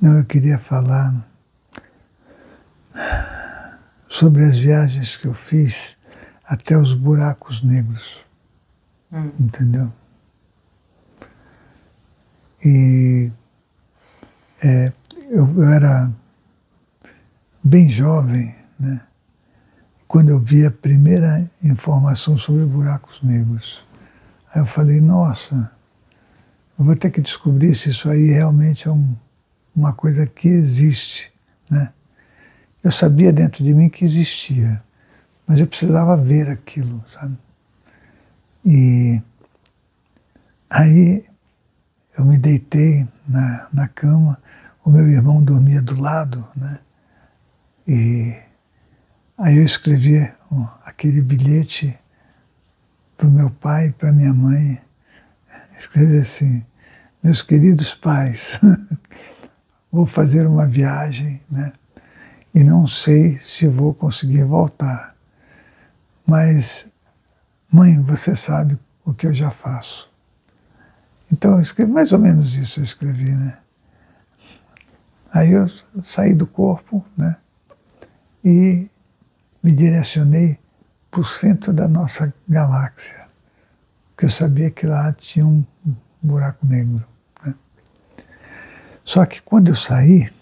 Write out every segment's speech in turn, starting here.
Não, eu queria falar sobre as viagens que eu fiz até os buracos negros. Entendeu? E eu era bem jovem, né, quando eu vi a primeira informação sobre buracos negros. Aí eu falei, nossa, eu vou ter que descobrir se isso aí realmente é uma coisa que existe, né? Eu sabia dentro de mim que existia, mas eu precisava ver aquilo, sabe? E aí eu me deitei na cama, o meu irmão dormia do lado, né? E aí eu escrevi aquele bilhete para o meu pai e para minha mãe. Escrevi assim, meus queridos pais, vou fazer uma viagem, né? E não sei se vou conseguir voltar. Mas, mãe, você sabe o que eu já faço. Então eu escrevi, mais ou menos isso eu escrevi, né? Aí eu saí do corpo, né? E me direcionei para o centro da nossa galáxia, porque eu sabia que lá tinha um buraco negro, né? Só que quando eu saí,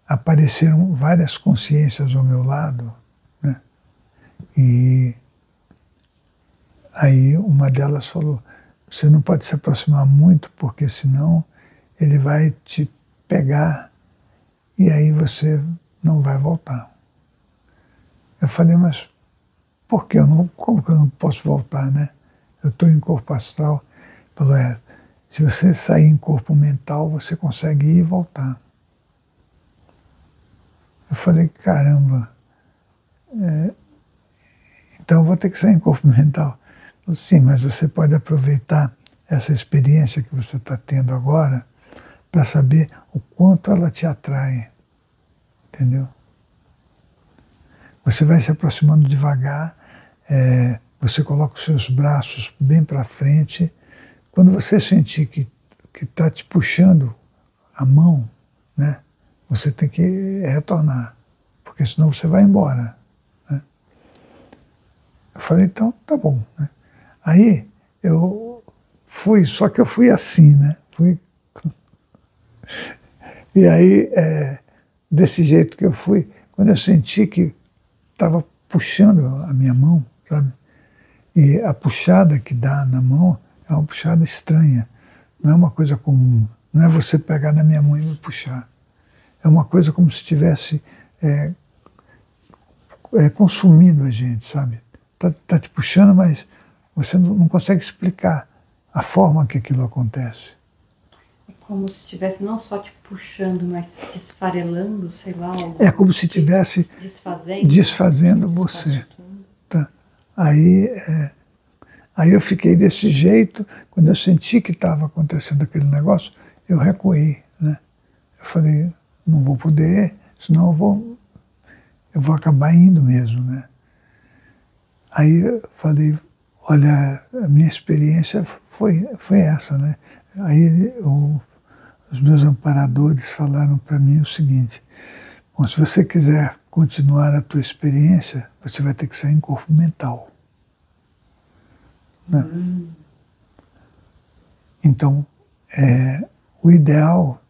apareceram várias consciências ao meu lado, né? E aí uma delas falou, você não pode se aproximar muito, porque senão ele vai te pegar e aí você não vai voltar. Eu falei, mas por que como que eu não posso voltar, né? Eu estou em corpo astral. Falou, se você sair em corpo mental, você consegue ir e voltar. Eu falei, caramba, então eu vou ter que sair em corpo mental. Falei, sim, mas você pode aproveitar essa experiência que você está tendo agora para saber o quanto ela te atrai, entendeu? Você vai se aproximando devagar, você coloca os seus braços bem para frente. Quando você sentir que está te puxando a mão, né, você tem que retornar, porque senão você vai embora, né? Eu falei, então tá bom, né? Aí eu fui, só que eu fui assim, né? E aí, desse jeito que eu fui, quando eu senti que estava puxando a minha mão, sabe? E a puxada que dá na mão é uma puxada estranha, não é uma coisa comum. Não é você pegar na minha mão e me puxar. É uma coisa como se estivesse consumindo a gente, sabe? Tá te puxando, mas você não consegue explicar a forma que aquilo acontece. É como se estivesse não só te puxando, mas esfarelando, sei lá. É como se estivesse desfazendo você. Tá? Aí eu fiquei desse jeito. Quando eu senti que estava acontecendo aquele negócio, eu recuei, né? Eu falei, não vou poder, senão eu vou acabar indo mesmo, né? Aí eu falei, olha, a minha experiência foi essa, né? Aí os meus amparadores falaram para mim o seguinte, bom, se você quiser continuar a tua experiência, você vai ter que sair em corpo mental, né? Então, o ideal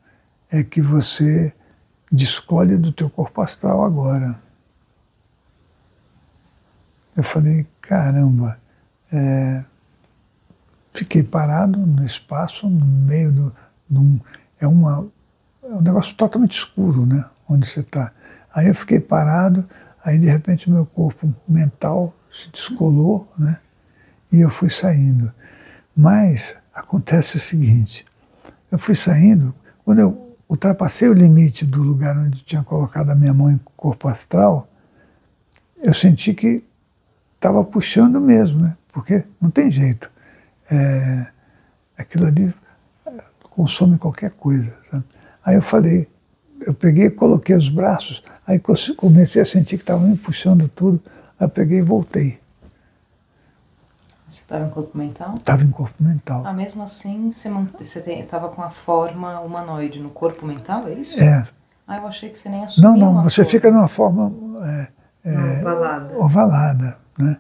é que você descolhe do teu corpo astral agora. Eu falei, caramba, fiquei parado no espaço, no meio é um negócio totalmente escuro, né, onde você está. Aí eu fiquei parado, aí de repente o meu corpo mental se descolou, né, e eu fui saindo. Mas acontece o seguinte, eu fui saindo, quando eu ultrapassei o limite do lugar onde tinha colocado a minha mão em corpo astral, eu senti que estava puxando mesmo, né? Porque não tem jeito. Aquilo ali consome qualquer coisa, sabe? Aí eu falei, eu peguei, coloquei os braços, aí comecei a sentir que estava me puxando tudo, aí eu peguei e voltei. Você estava em corpo mental? Estava em corpo mental. Ah, mesmo assim, você estava com a forma humanoide no corpo mental, é isso? É. Ah, eu achei que você nem assumia Não, uma você forma. fica numa forma Ovalada. ovalada, né?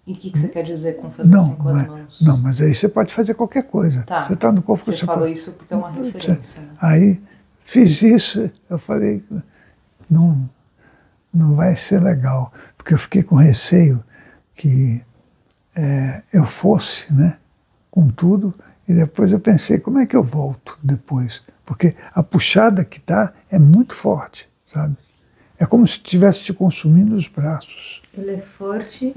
E o que você quer dizer com fazer assim com as mãos? Não, mas aí você pode fazer qualquer coisa. Tá. Você está no corpo... Você falou isso porque é uma referência. Né? Aí fiz isso, eu falei, não vai ser legal, porque eu fiquei com receio que eu fosse, né, com tudo, e depois eu pensei, como é que eu volto depois? Porque a puxada que dá é muito forte, sabe? É como se estivesse te consumindo os braços. Ele é forte.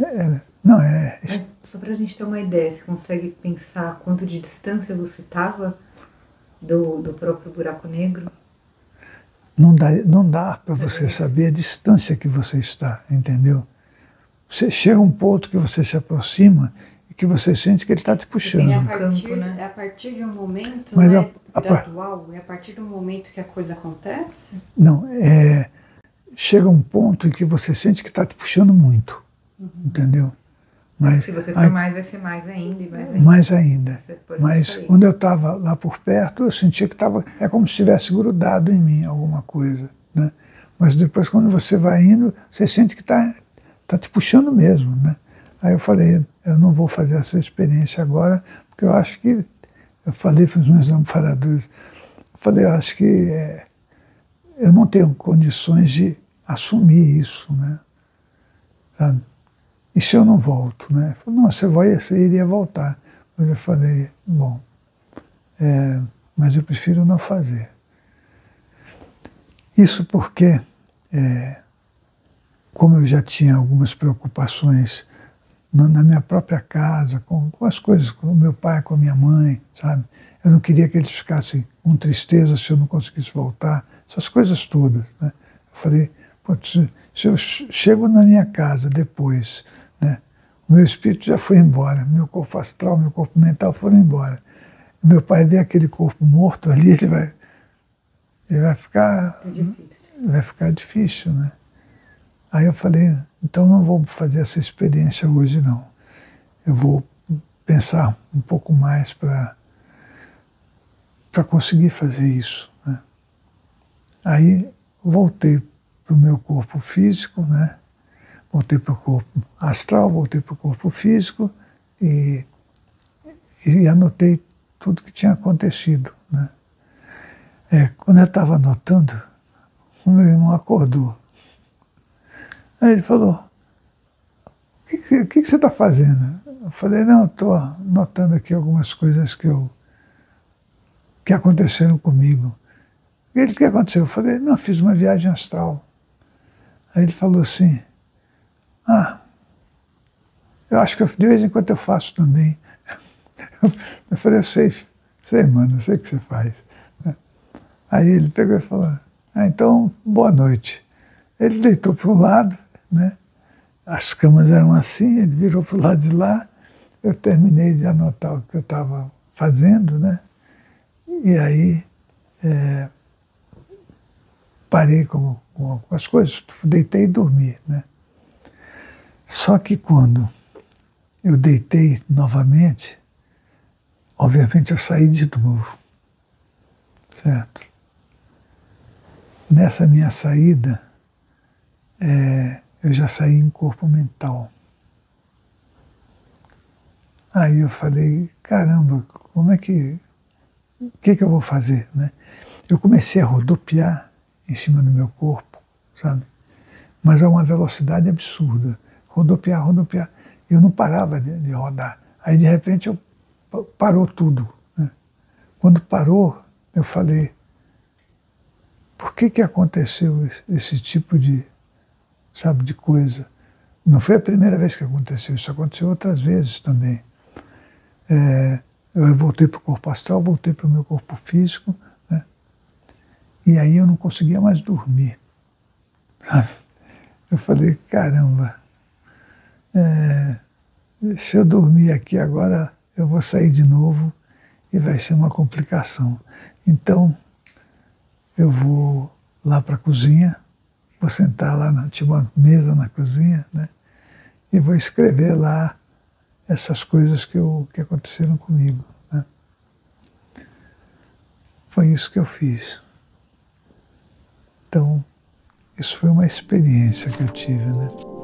Não, Mas só pra gente ter uma ideia, você consegue pensar quanto de distância você estava do próprio buraco negro? Não dá para você saber a distância que você está, entendeu? Você chega a um ponto que você se aproxima e que você sente que ele está te puxando. É a partir de um momento, mas não é gradual, é a partir do momento que a coisa acontece? Não, chega um ponto em que você sente que está te puxando muito, entendeu? Mas se você for mais, vai ser mais ainda e mais ainda. Mais ainda. Mas quando eu estava lá por perto, eu sentia que estava... É como se tivesse grudado em mim alguma coisa, né? Mas depois, quando você vai indo, você sente que está te puxando mesmo, né? Aí eu falei, eu não vou fazer essa experiência agora, porque eu acho que... Eu falei para os meus amparadores, eu acho que eu não tenho condições de assumir isso, né? Sabe? E se eu não volto, né? Ele falou, não, você iria voltar. Mas eu falei, bom, mas eu prefiro não fazer. Isso porque, como eu já tinha algumas preocupações na minha própria casa, com as coisas, com o meu pai, com a minha mãe, sabe? Eu não queria que eles ficassem com tristeza se eu não conseguisse voltar, essas coisas todas, né? Eu falei, se eu chego na minha casa depois, né, o meu espírito já foi embora, meu corpo astral, meu corpo mental foram embora. Meu pai vê aquele corpo morto ali, ele vai ficar... Vai ficar difícil, né? Aí eu falei, então não vou fazer essa experiência hoje, não. Eu vou pensar um pouco mais para conseguir fazer isso, né? Aí voltei para o meu corpo físico, né? Voltei para o corpo astral, voltei para o corpo físico e anotei tudo que tinha acontecido, né? Quando eu estava anotando, o meu irmão acordou. Aí ele falou, o que você está fazendo? Eu falei, não, estou anotando aqui algumas coisas que aconteceram comigo. Ele, o que aconteceu? Eu falei, não, fiz uma viagem astral. Aí ele falou assim, eu acho que de vez em quando eu faço também. Eu falei, eu sei, mano, eu sei o que você faz. Aí ele pegou e falou, então, boa noite. Ele deitou para o lado, né? As camas eram assim, ele virou para o lado de lá, eu terminei de anotar o que eu estava fazendo, né? E aí parei com as coisas, deitei e dormi, né? Só que quando eu deitei novamente, obviamente eu saí de novo, certo? Nessa minha saída, eu já saí em corpo mental. Aí eu falei, caramba, como é que... O que eu vou fazer, né? Eu comecei a rodopiar em cima do meu corpo, sabe? Mas a uma velocidade absurda. Rodopiar. Eu não parava de rodar. Aí, de repente, parou tudo, né? Quando parou, eu falei, por que aconteceu esse tipo de coisa? Não foi a primeira vez que aconteceu, isso aconteceu outras vezes também. Eu voltei para o corpo astral, voltei para o meu corpo físico, né? E aí eu não conseguia mais dormir. Eu falei, caramba, se eu dormir aqui agora, eu vou sair de novo e vai ser uma complicação. Então, eu vou lá para a cozinha, vou sentar lá, tinha uma mesa na cozinha, né? E vou escrever lá essas coisas que aconteceram comigo, né? Foi isso que eu fiz. Então, isso foi uma experiência que eu tive, né?